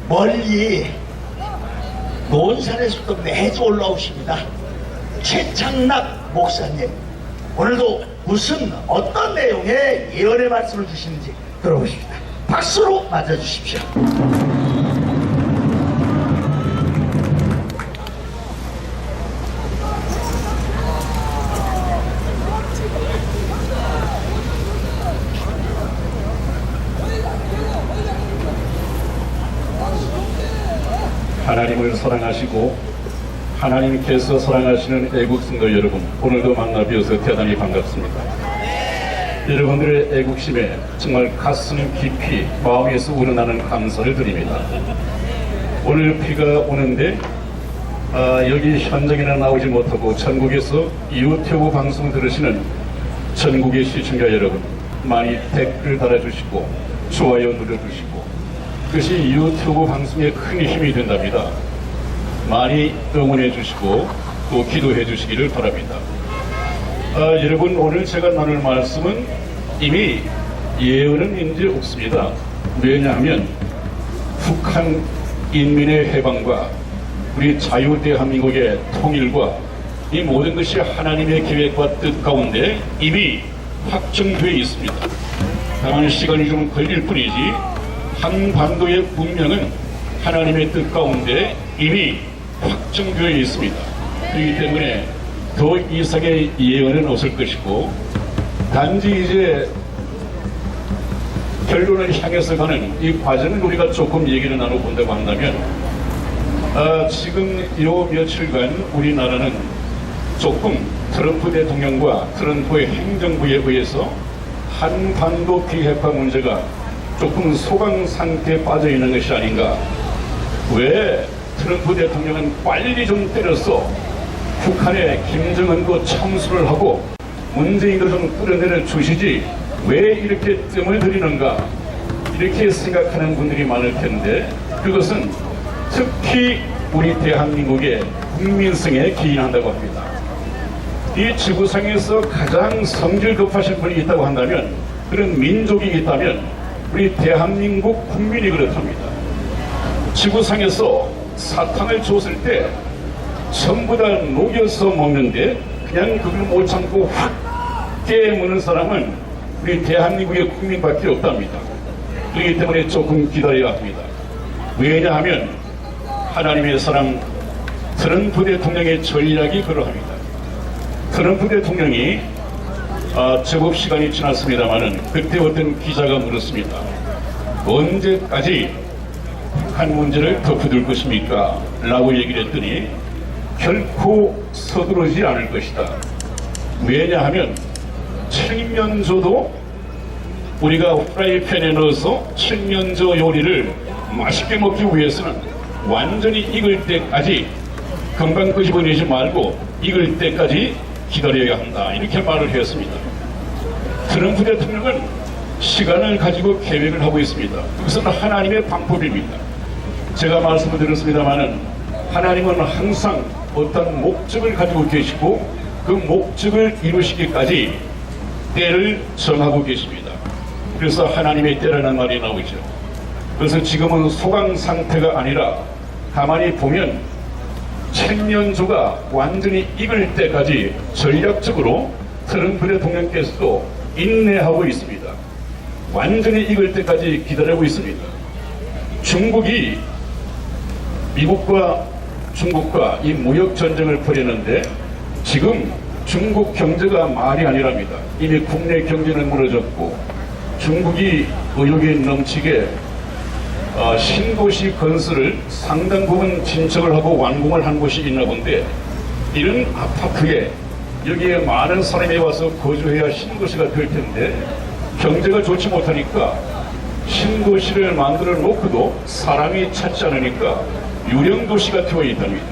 멀리 논산에서도 매주 올라오십니다. 최창락 목사님, 오늘도 무슨 어떤 내용의 예언의 말씀을 주시는지 들어보십시다. 박수로 맞아주십시오. 하나님을 사랑하시고 하나님께서 사랑하시는 애국성도 여러분, 오늘도 만나 뵈어서 대단히 반갑습니다. 여러분들의 애국심에 정말 가슴 깊이 마음에서 우러나는 감사를 드립니다. 오늘 비가 오는데 여기 현장에는 나오지 못하고 전국에서 유튜브 방송 들으시는 전국의 시청자 여러분, 많이 댓글 달아주시고 좋아요 눌러주시고, 그것이 유튜브 방송에 큰 힘이 된답니다. 많이 응원해 주시고 또 기도해 주시기를 바랍니다. 여러분, 오늘 제가 나눌 말씀은 이미 예언은 이제 없습니다. 왜냐하면 북한 인민의 해방과 우리 자유 대한민국의 통일과 이 모든 것이 하나님의 계획과 뜻 가운데 이미 확정되어 있습니다. 다만 시간이 좀 걸릴 뿐이지 한반도의 운명은 하나님의 뜻 가운데 이미 확정되어 있습니다. 그렇기 때문에 더 이상의 예언은 없을 것이고, 단지 이제 결론을 향해서 가는 이 과정을 우리가 조금 얘기를 나눠본다고 한다면, 지금 요 며칠간 우리나라는 조금 트럼프 대통령과 트럼프의 행정부에 의해서 한반도 비핵화 문제가 조금 소강 상태에 빠져 있는 것이 아닌가. 왜 트럼프 대통령은 빨리 좀 때려서 북한에 김정은도 참수를 하고 문재인도 좀 끌어내려 주시지 왜 이렇게 뜸을 들이는가, 이렇게 생각하는 분들이 많을 텐데, 그것은 특히 우리 대한민국의 국민성에 기인한다고 합니다. 이 지구상에서 가장 성질 급하신 분이 있다고 한다면, 그런 민족이 있다면 우리 대한민국 국민이 그렇답니다. 지구상에서 사탕을 줬을 때 전부 다 녹여서 먹는데 그냥 그걸 못 참고 확 깨무는 사람은 우리 대한민국의 국민밖에 없답니다. 그렇기 때문에 조금 기다려야 합니다. 왜냐하면 하나님의 사랑 트럼프 대통령의 전략이 그러합니다. 트럼프 대통령이 제법 시간이 지났습니다마는 그때 어떤 기자가 물었습니다. 언제까지 북한 문제를 덮어둘 것입니까? 라고 얘기를 했더니 결코 서두르지 않을 것이다. 왜냐하면 칠면조도 우리가 프라이팬에 넣어서 칠면조 요리를 맛있게 먹기 위해서는 완전히 익을 때까지, 금방 끄집어내지 말고 익을 때까지 기다려야 한다, 이렇게 말을 했습니다. 트럼프 대통령은 시간을 가지고 계획을 하고 있습니다. 그것은 하나님의 방법입니다. 제가 말씀을 드렸습니다마는 하나님은 항상 어떤 목적을 가지고 계시고 그 목적을 이루시기까지 때를 정하고 계십니다. 그래서 하나님의 때라는 말이 나오죠. 그래서 지금은 소강 상태가 아니라 가만히 보면 칠면조가 완전히 익을 때까지 전략적으로 트럼프 대통령께서도 인내하고 있습니다. 완전히 익을 때까지 기다리고 있습니다. 중국이 미국과 중국과 이 무역 전쟁을 벌이는데 지금 중국 경제가 말이 아니랍니다. 이미 국내 경제는 무너졌고 중국이 의욕이 넘치게 신도시 건설을 상당 부분 진척을 하고 완공을 한 곳이 있나 본데, 이런 아파트에 여기에 많은 사람이 와서 거주해야 신도시가 될 텐데 경제가 좋지 못하니까 신도시를 만들어 놓고도 사람이 찾지 않으니까 유령도시가 되어 있답니다.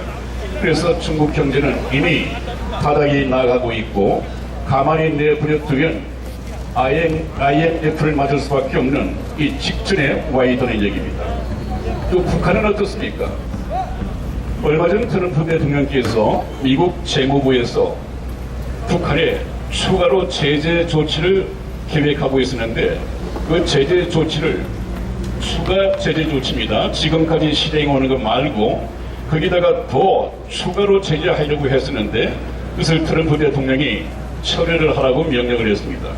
그래서 중국 경제는 이미 바닥이 나가고 있고 가만히 내버려두면 IMF를 맞을 수밖에 없는 이 직전에 와 있다는 얘기입니다. 또 북한은 어떻습니까? 얼마 전 트럼프 대통령께서 미국 재무부에서 북한에 추가로 제재 조치를 계획하고 있었는데 그 제재 조치를 추가 제재 조치입니다. 지금까지 실행해 오는 것 말고 거기다가 더 추가로 제재하려고 했었는데 그것을 트럼프 대통령이 처리를 하라고 명령을 했습니다.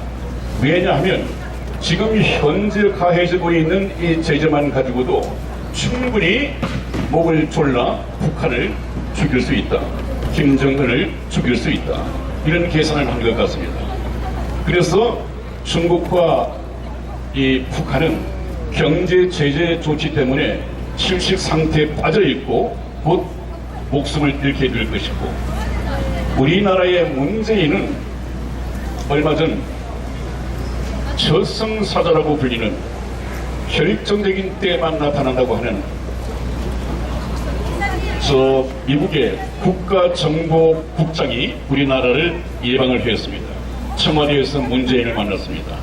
왜냐하면 지금 현재 가해지고 있는 이 제재만 가지고도 충분히 목을 졸라 북한을 죽일 수 있다. 김정은을 죽일 수 있다. 이런 계산을 한 것 같습니다. 그래서 중국과 이 북한은 경제 제재 조치 때문에 실식 상태에 빠져 있고 곧 목숨을 잃게 될 것이고, 우리나라의 문재인은 얼마 전 저승사자라고 불리는 결정적인 때만 나타난다고 하는 저 미국의 국가정보국장이 우리나라를 예방을 했습니다. 청와대에서 문재인을 만났습니다.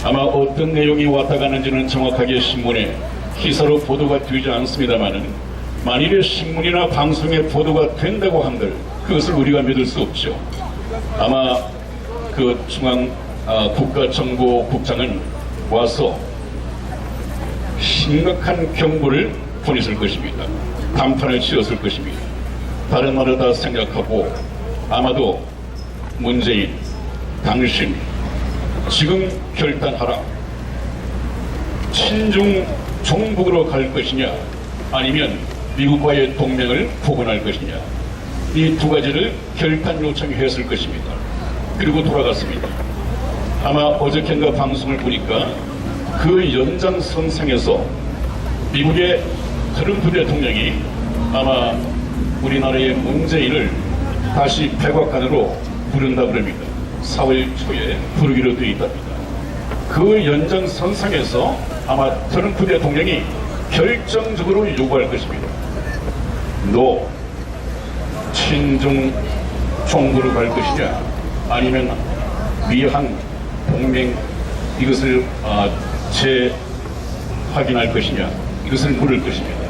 아마 어떤 내용이 왔다 가는지는 정확하게 신문에 기사로 보도가 되지 않습니다만은 만일에 신문이나 방송에 보도가 된다고 한들 그것을 우리가 믿을 수 없죠. 아마 그 국가정보국장은 와서 심각한 경고를 보냈을 것입니다. 담판을 치렀을 것입니다. 다른 말을 다 생각하고 아마도 문재인, 당신 지금 결단하라. 친중 종북으로 갈 것이냐 아니면 미국과의 동맹을 복원할 것이냐, 이 두 가지를 결단 요청했을 것입니다. 그리고 돌아갔습니다. 아마 어저께인가 방송을 보니까 그 연장선상에서 미국의 트럼프 대통령이 아마 우리나라의 문재인을 다시 백악관으로 부른다 그럽니다. 4월 초에 부르기로 되어 있답니다. 그 연장선상에서 아마 트럼프 대통령이 결정적으로 요구할 것입니다. 너 친중 종부로 갈 것이냐 아니면 미한 동맹 이것을 재확인할 것이냐, 이것을 물을 것입니다.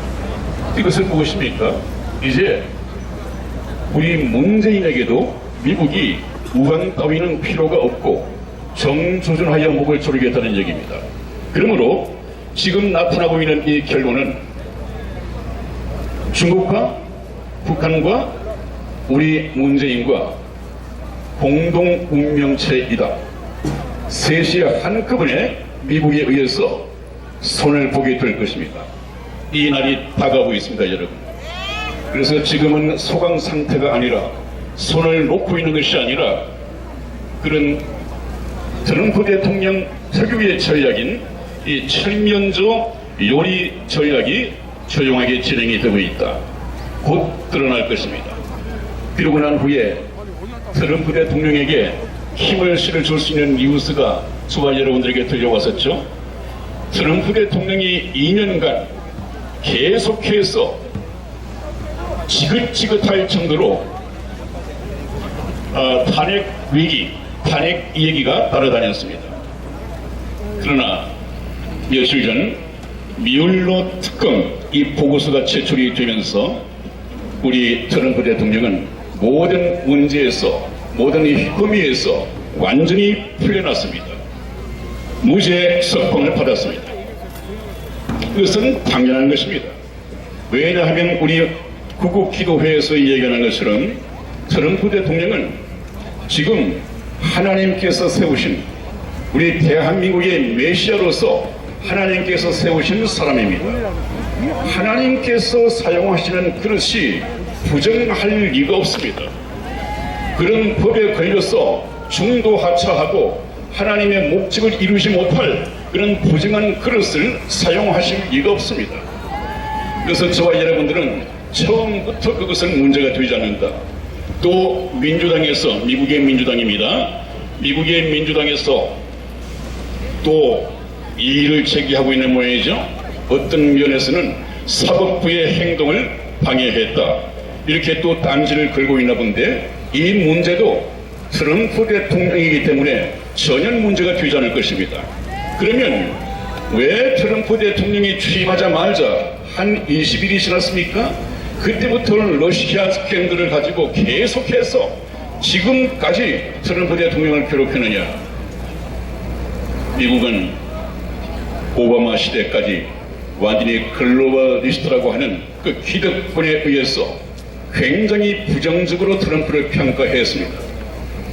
이것은 무엇입니까? 이제 우리 문재인에게도 미국이 우방 따위는 필요가 없고 정조준하여 목을 조르겠다는 얘기입니다. 그러므로 지금 나타나고 있는 이 결론은 중국과 북한과 우리 문재인과 공동 운명체이다. 셋이 한꺼번에 미국에 의해서 손을 보게 될 것입니다. 이 날이 다가오고 있습니다, 여러분. 그래서 지금은 소강 상태가 아니라 손을 놓고 있는 것이 아니라 그런 트럼프 대통령 특유의 전략인 이 철면조 요리 전략이 조용하게 진행이 되고 있다. 곧 드러날 것입니다. 그러고 난 후에 트럼프 대통령에게 힘을 실어줄 수 있는 뉴스가 저와 여러분들에게 들려왔었죠. 트럼프 대통령이 2년간 계속해서 지긋지긋할 정도로 탄핵 위기, 탄핵 얘기가 날아다녔습니다. 그러나 며칠 전 미울러 특검 이 보고서가 제출이 되면서 우리 트럼프 대통령은 모든 문제에서, 모든 이 혐의에서 완전히 풀려났습니다. 무죄 석방을 받았습니다. 그것은 당연한 것입니다. 왜냐하면 우리 구국기도회에서 얘기하는 것처럼 트럼프 대통령은 지금 하나님께서 세우신 우리 대한민국의 메시아로서 하나님께서 세우신 사람입니다. 하나님께서 사용하시는 그릇이 부정할 리가 없습니다. 그런 법에 걸려서 중도하차하고 하나님의 목적을 이루지 못할 그런 부정한 그릇을 사용하실 리가 없습니다. 그래서 저와 여러분들은 처음부터 그것은 문제가 되지 않는다. 또 민주당에서, 미국의 민주당입니다. 미국의 민주당에서 또 이의를 제기하고 있는 모양이죠. 어떤 면에서는 사법부의 행동을 방해했다. 이렇게 또 딴지를 걸고 있나 본데 이 문제도 트럼프 대통령이기 때문에 전혀 문제가 되지 않을 것입니다. 그러면 왜 트럼프 대통령이 취임하자마자 한 20일이 지났습니까? 그때부터는 러시아 스캔들을 가지고 계속해서 지금까지 트럼프 대통령을 괴롭히느냐? 미국은 오바마 시대까지 완전히 글로벌리스트라고 하는 그 기득권에 의해서 굉장히 부정적으로 트럼프를 평가했습니다.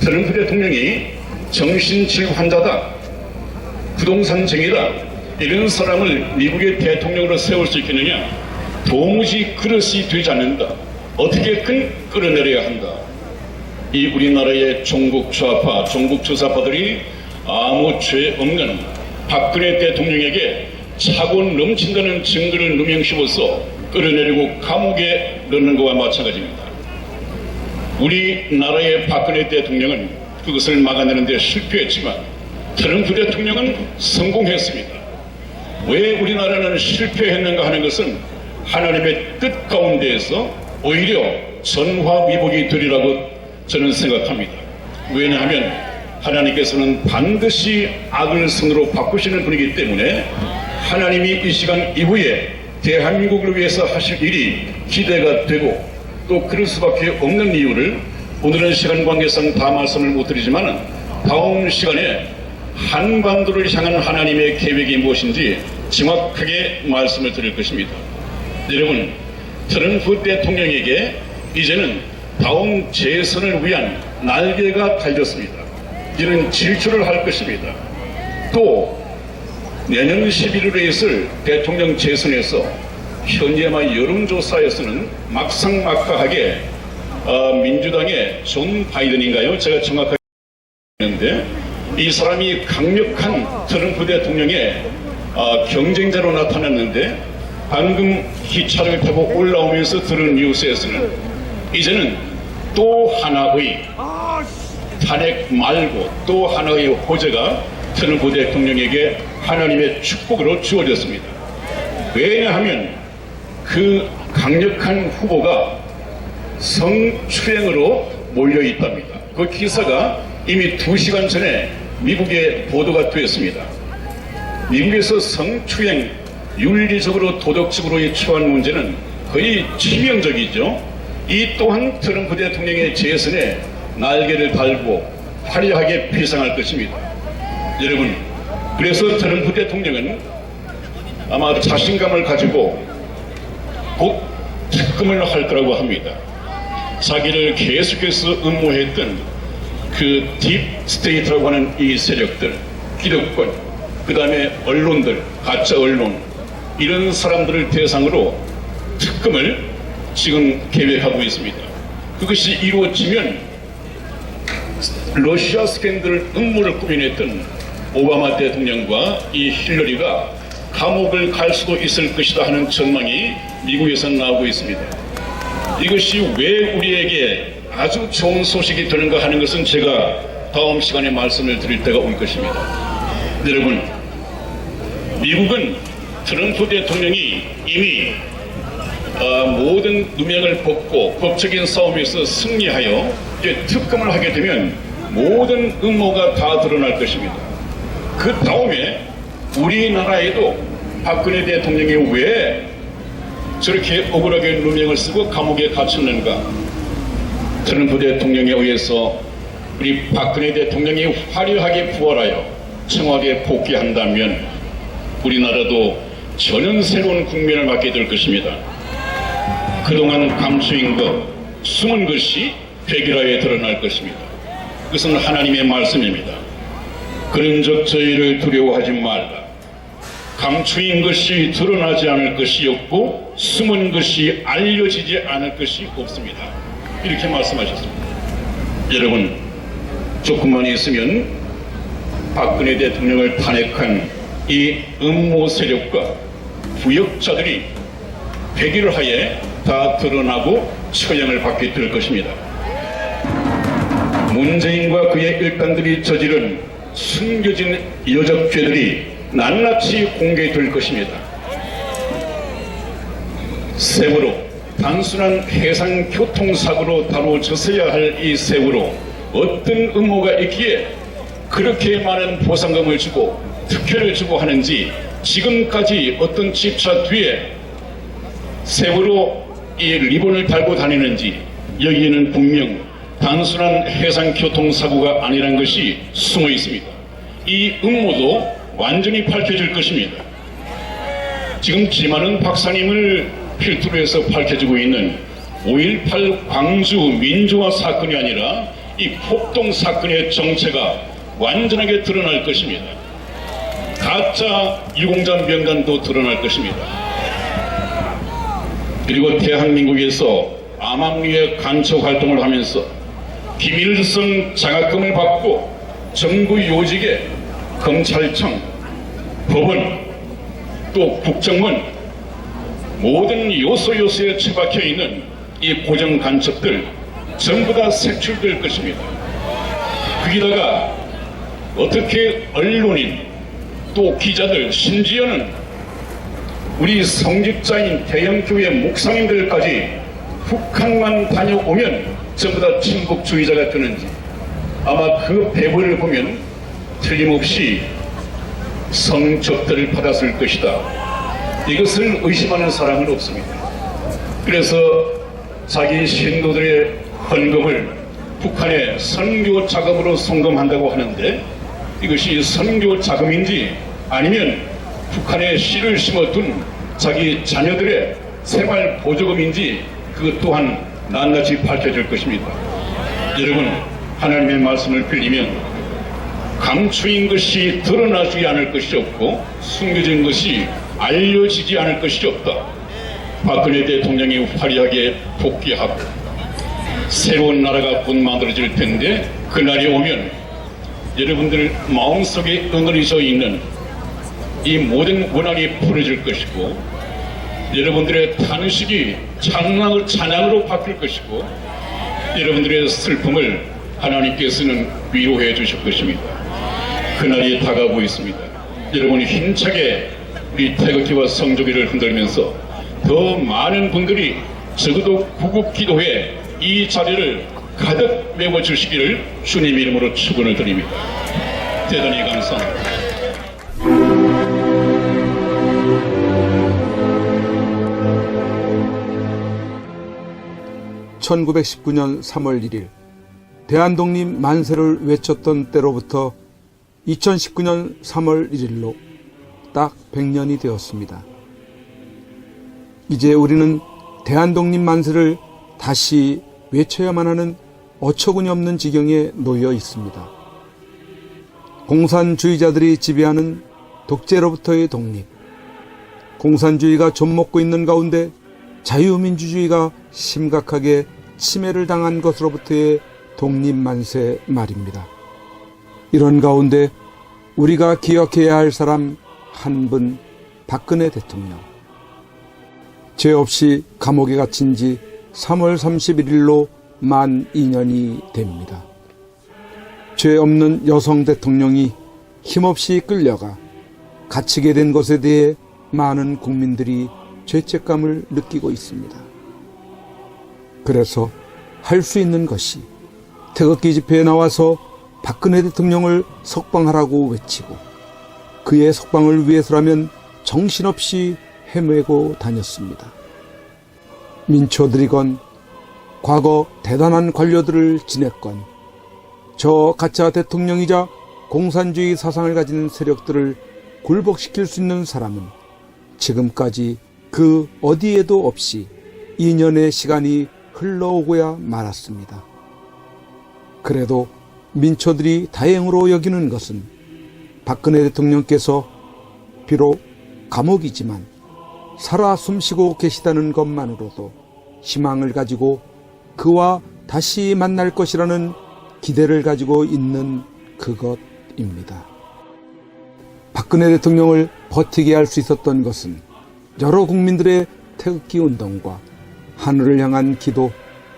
트럼프 대통령이 정신질 환자다, 부동산쟁이다, 이런 사람을 미국의 대통령으로 세울 수 있겠느냐? 도무지 그릇이 되지 않는다. 어떻게든 끌어내려야 한다. 이 우리나라의 종북 좌파, 종북 주사파들이 아무 죄 없는 박근혜 대통령에게 차고 넘친다는 증거를 누명심어서 끌어내리고 감옥에 넣는 것과 마찬가지입니다. 우리나라의 박근혜 대통령은 그것을 막아내는 데 실패했지만 트럼프 대통령은 성공했습니다. 왜 우리나라는 실패했는가 하는 것은 하나님의 뜻 가운데에서 오히려 전화위복이 되리라고 저는 생각합니다. 왜냐하면 하나님께서는 반드시 악을 선으로 바꾸시는 분이기 때문에 하나님이 이 시간 이후에 대한민국을 위해서 하실 일이 기대가 되고 또 그럴 수밖에 없는 이유를 오늘은 시간 관계상 다 말씀을 못 드리지만 다음 시간에 한반도를 향한 하나님의 계획이 무엇인지 정확하게 말씀을 드릴 것입니다. 여러분, 트럼프 대통령에게 이제는 다음 재선을 위한 날개가 달렸습니다. 이런 질주를 할 것입니다. 또 내년 11월에 있을 대통령 재선에서 현재만 여론조사에서는 막상막하하게 민주당의 존 바이든인가요? 제가 정확하게 했는데 이 사람이 강력한 트럼프 대통령의 경쟁자로 나타났는데 방금 기차를 타고 올라오면서 들은 뉴스에서는 이제는 또 하나의 탄핵 말고 또 하나의 호재가 트럼프 대통령에게 하나님의 축복으로 주어졌습니다. 왜냐하면 그 강력한 후보가 성추행으로 몰려있답니다. 그 기사가 이미 2시간 전에 미국에 보도가 되었습니다. 미국에서 성추행, 윤리적으로 도덕적으로의 처한 문제는 거의 치명적이죠. 이 또한 트럼프 대통령의 재선에 날개를 달고 화려하게 비상할 것입니다. 여러분, 그래서 트럼프 대통령은 아마 자신감을 가지고 곧 특검을 할 거라고 합니다. 자기를 계속해서 음모했던 그 딥 스테이트라고 하는 이 세력들, 기득권, 그 다음에 언론들, 가짜 언론, 이런 사람들을 대상으로 특검을 지금 계획하고 있습니다. 그것이 이루어지면 러시아 스캔들 음모를 꾸며냈던 오바마 대통령과 이 힐러리가 감옥을 갈 수도 있을 것이다 하는 전망이 미국에서 나오고 있습니다. 이것이 왜 우리에게 아주 좋은 소식이 되는가 하는 것은 제가 다음 시간에 말씀을 드릴 때가 올 것입니다. 여러분, 미국은 트럼프 대통령이 이미 모든 누명을 벗고 법적인 싸움에서 승리하여 이제 특검을 하게 되면 모든 음모가 다 드러날 것입니다. 그 다음에 우리나라에도 박근혜 대통령이 왜 저렇게 억울하게 누명을 쓰고 감옥에 갇혔는가? 트럼프 대통령에 의해서 우리 박근혜 대통령이 화려하게 부활하여 청와대에 복귀한다면 우리나라도 전혀 새로운 국면을 맞게 될 것입니다. 그동안 감추인 것, 숨은 것이 백일하에 드러날 것입니다. 그것은 하나님의 말씀입니다. 그런 적 저희를 두려워하지 말라. 감추인 것이 드러나지 않을 것이 없고 숨은 것이 알려지지 않을 것이 없습니다. 이렇게 말씀하셨습니다. 여러분, 조금만 있으면 박근혜 대통령을 탄핵한 이 음모 세력과 부역자들이 백일하에 다 드러나고 처형을 받게 될 것입니다. 문재인과 그의 일당들이 저지른 숨겨진 여적죄들이 낱낱이 공개될 것입니다. 세월호, 단순한 해상교통사고로 다뤄졌어야 할 이 세월호, 어떤 음모가 있기에 그렇게 많은 보상금을 주고 특혜를 주고 하는지, 지금까지 어떤 집차 뒤에 세월호 이 리본을 달고 다니는지, 여기에는 분명 단순한 해상교통사고가 아니란 것이 숨어 있습니다. 이 음모도 완전히 밝혀질 것입니다. 지금 지만은 박사님을 필두로 해서 밝혀지고 있는 5.18 광주 민주화 사건이 아니라 이 폭동 사건의 정체가 완전하게 드러날 것입니다. 가짜 유공자 명단도 드러날 것입니다. 그리고 대한민국에서 암암리의 간첩 활동을 하면서 비밀성 장학금을 받고 정부 요직에 검찰청, 법원, 또 국정원 모든 요소요소에 처박혀 있는 이 고정 간첩들 전부 다 색출될 것입니다. 거기다가 어떻게 언론인 또 기자들 심지어는 우리 성직자인 대형교회 목사님들까지 북한만 다녀오면 전부 다 친북주의자가 되는지 아마 그 배분을 보면 틀림없이 성접대를 받았을 것이다. 이것을 의심하는 사람은 없습니다. 그래서 자기 신도들의 헌금을 북한의 선교 자금으로 송금한다고 하는데 이것이 선교 자금인지 아니면 북한에 씨를 심어둔 자기 자녀들의 생활 보조금인지 그것 또한 낱낱이 밝혀질 것입니다. 여러분, 하나님의 말씀을 빌리면 감추인 것이 드러나지 않을 것이 없고 숨겨진 것이 알려지지 않을 것이 없다. 박근혜 대통령이 화려하게 복귀하고 새로운 나라가 곧 만들어질 텐데 그날이 오면 여러분들 마음속에 응어리져 있는 이 모든 원한이 풀어질 것이고 여러분들의 탄식이 찬양으로 바뀔 것이고 여러분들의 슬픔을 하나님께서는 위로해 주실 것입니다. 그날이 다가오고 있습니다. 여러분이 힘차게 우리 태극기와 성조기를 흔들면서 더 많은 분들이 적어도 구국 기도회 이 자리를 가득 메워주시기를 주님 이름으로 축원을 드립니다. 대단히 감사합니다. 1919년 3월 1일 대한독립 만세를 외쳤던 때로부터 2019년 3월 1일로 딱 100년이 되었습니다. 이제 우리는 대한독립 만세를 다시 외쳐야만 하는 어처구니 없는 지경에 놓여 있습니다. 공산주의자들이 지배하는 독재로부터의 독립, 공산주의가 좀먹고 있는 가운데 자유민주주의가 심각하게 침해를 당한 것으로부터의 독립만세 말입니다. 이런 가운데 우리가 기억해야 할 사람 한 분, 박근혜 대통령. 죄 없이 감옥에 갇힌 지 3월 31일로 만 2년이 됩니다. 죄 없는 여성 대통령이 힘없이 끌려가 갇히게 된 것에 대해 많은 국민들이 죄책감을 느끼고 있습니다. 그래서 할 수 있는 것이 태극기 집회에 나와서 박근혜 대통령을 석방하라고 외치고 그의 석방을 위해서라면 정신없이 헤매고 다녔습니다. 민초들이건 과거 대단한 관료들을 지냈건 저 가짜 대통령이자 공산주의 사상을 가진 세력들을 굴복시킬 수 있는 사람은 지금까지 그 어디에도 없이 2년의 시간이 흘러오고야 말았습니다. 그래도 민초들이 다행으로 여기는 것은 박근혜 대통령께서 비록 감옥이지만 살아 숨쉬고 계시다는 것만으로도 희망을 가지고 그와 다시 만날 것이라는 기대를 가지고 있는 그것입니다. 박근혜 대통령을 버티게 할 수 있었던 것은 여러 국민들의 태극기 운동과 하늘을 향한 기도,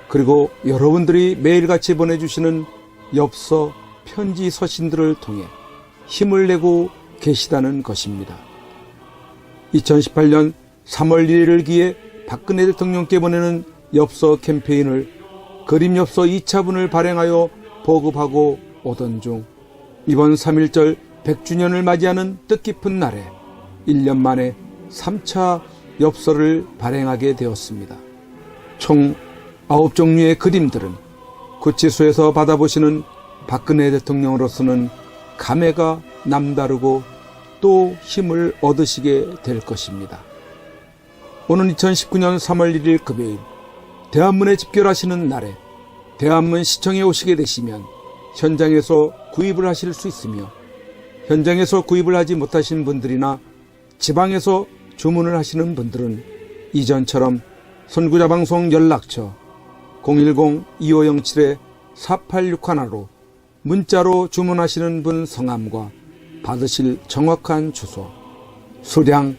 그리고 여러분들이 매일같이 보내주시는 엽서, 편지, 서신들을 통해 힘을 내고 계시다는 것입니다. 2018년 3월 1일을 기해 박근혜 대통령께 보내는 엽서 캠페인을 그림 엽서 2차분을 발행하여 보급하고 오던 중 이번 3.1절 100주년을 맞이하는 뜻깊은 날에 1년 만에 3차 엽서를 발행하게 되었습니다. 총 9종류의 그림들은 구치소에서 받아보시는 박근혜 대통령으로서는 감회가 남다르고 또 힘을 얻으시게 될 것입니다. 오는 2019년 3월 1일 금요일 대한문에 집결하시는 날에 대한문 시청에 오시게 되시면 현장에서 구입을 하실 수 있으며, 현장에서 구입을 하지 못하신 분들이나 지방에서 주문을 하시는 분들은 이전처럼 선구자방송 연락처 010-2507-4861로 문자로 주문하시는 분 성함과 받으실 정확한 주소, 수량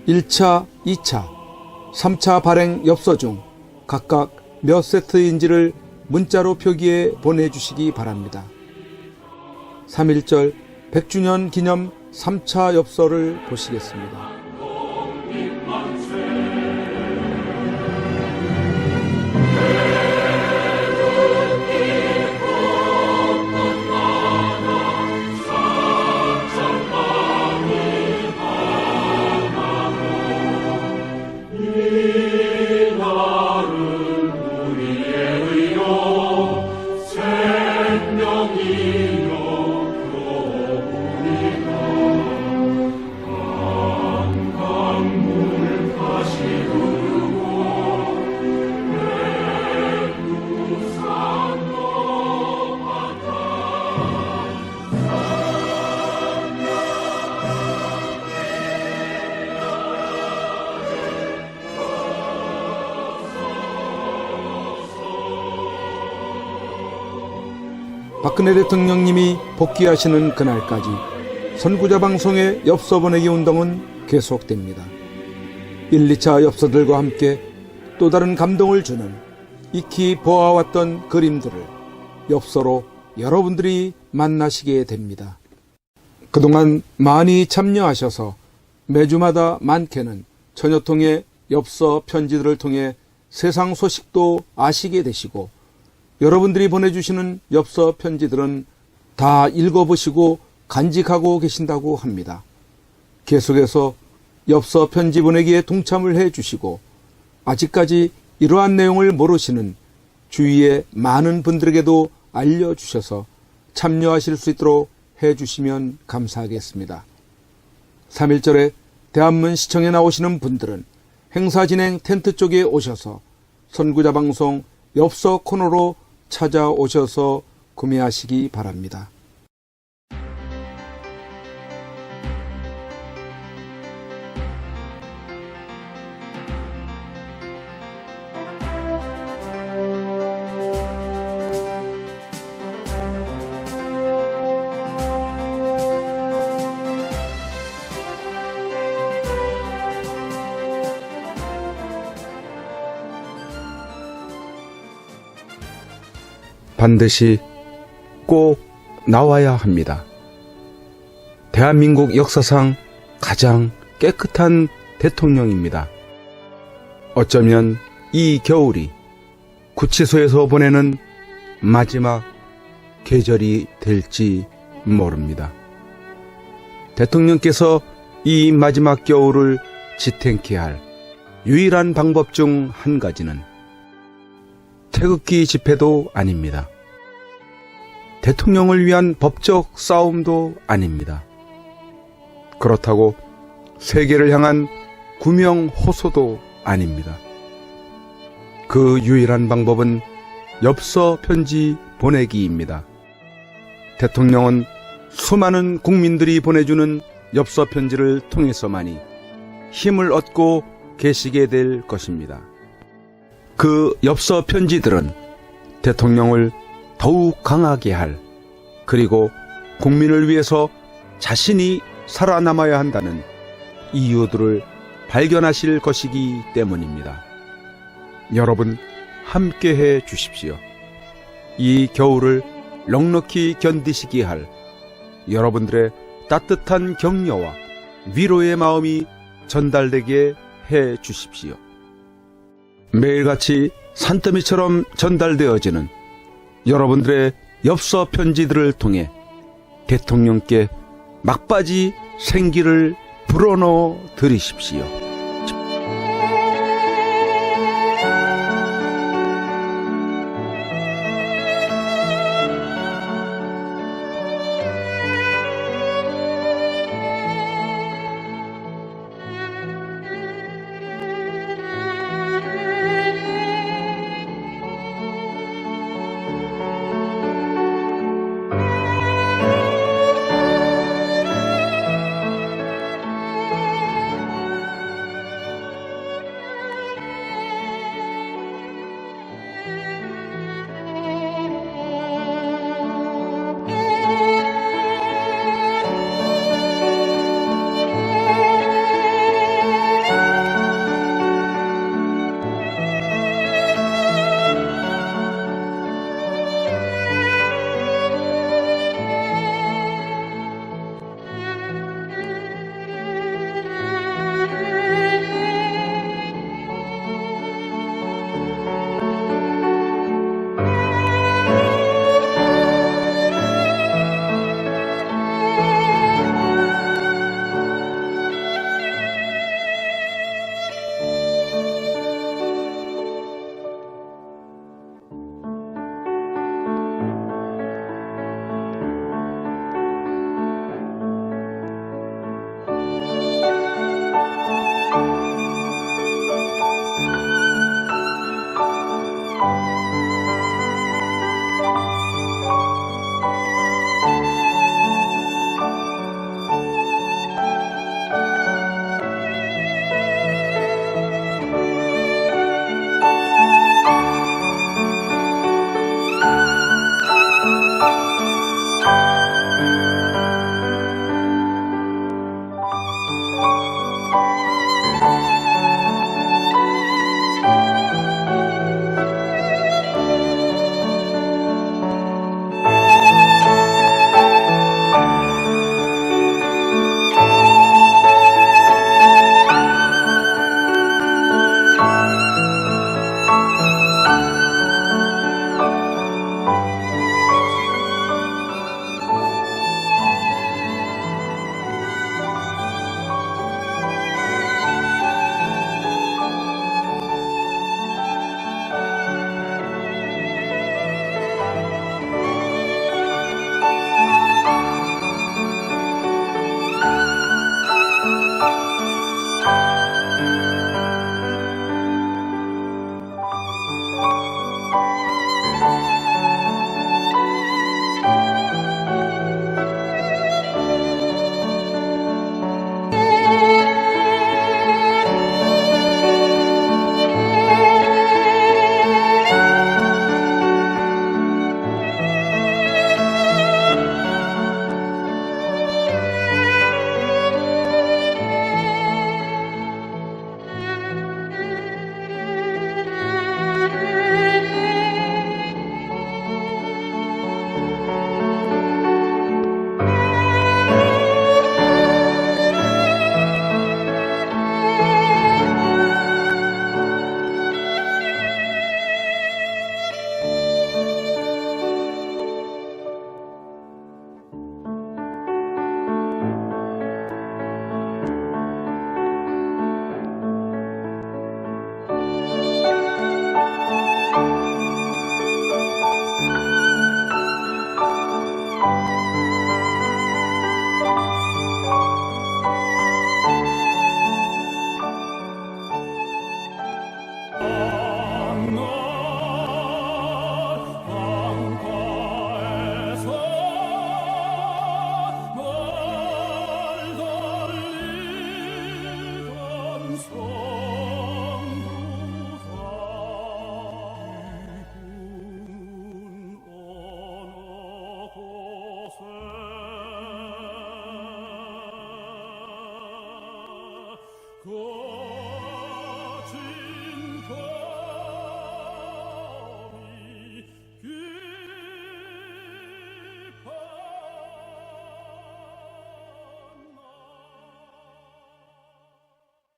1차, 2차, 3차 발행 엽서 중 각각 몇 세트인지를 문자로 표기해 보내주시기 바랍니다. 3.1절 100주년 기념 3차 엽서를 보시겠습니다. 박근혜 대통령님이 복귀하시는 그날까지 선구자 방송의 엽서 보내기 운동은 계속됩니다. 1, 2차 엽서들과 함께 또 다른 감동을 주는 익히 보아왔던 그림들을 엽서로 여러분들이 만나시게 됩니다. 그동안 많이 참여하셔서 매주마다 많게는 천여 통의 엽서 편지들을 통해 세상 소식도 아시게 되시고, 여러분들이 보내주시는 엽서 편지들은 다 읽어보시고 간직하고 계신다고 합니다. 계속해서 엽서 편지 보내기에 동참을 해주시고, 아직까지 이러한 내용을 모르시는 주위의 많은 분들에게도 알려주셔서 참여하실 수 있도록 해주시면 감사하겠습니다. 3.1절에 대한문 시청에 나오시는 분들은 행사 진행 텐트 쪽에 오셔서 선구자 방송 엽서 코너로 찾아오셔서 구매하시기 바랍니다. 반드시 꼭 나와야 합니다. 대한민국 역사상 가장 깨끗한 대통령입니다. 어쩌면 이 겨울이 구치소에서 보내는 마지막 계절이 될지 모릅니다. 대통령께서 이 마지막 겨울을 지탱케 할 유일한 방법 중 한 가지는 태극기 집회도 아닙니다. 대통령을 위한 법적 싸움도 아닙니다. 그렇다고 세계를 향한 구명 호소도 아닙니다. 그 유일한 방법은 엽서 편지 보내기입니다. 대통령은 수많은 국민들이 보내주는 엽서 편지를 통해서만이 힘을 얻고 계시게 될 것입니다. 그 엽서 편지들은 대통령을 더욱 강하게 할, 그리고 국민을 위해서 자신이 살아남아야 한다는 이유들을 발견하실 것이기 때문입니다. 여러분 함께해 주십시오. 이 겨울을 넉넉히 견디시게 할 여러분들의 따뜻한 격려와 위로의 마음이 전달되게 해 주십시오. 매일같이 산더미처럼 전달되어지는 여러분들의 엽서 편지들을 통해 대통령께 막바지 생기를 불어넣어 드리십시오.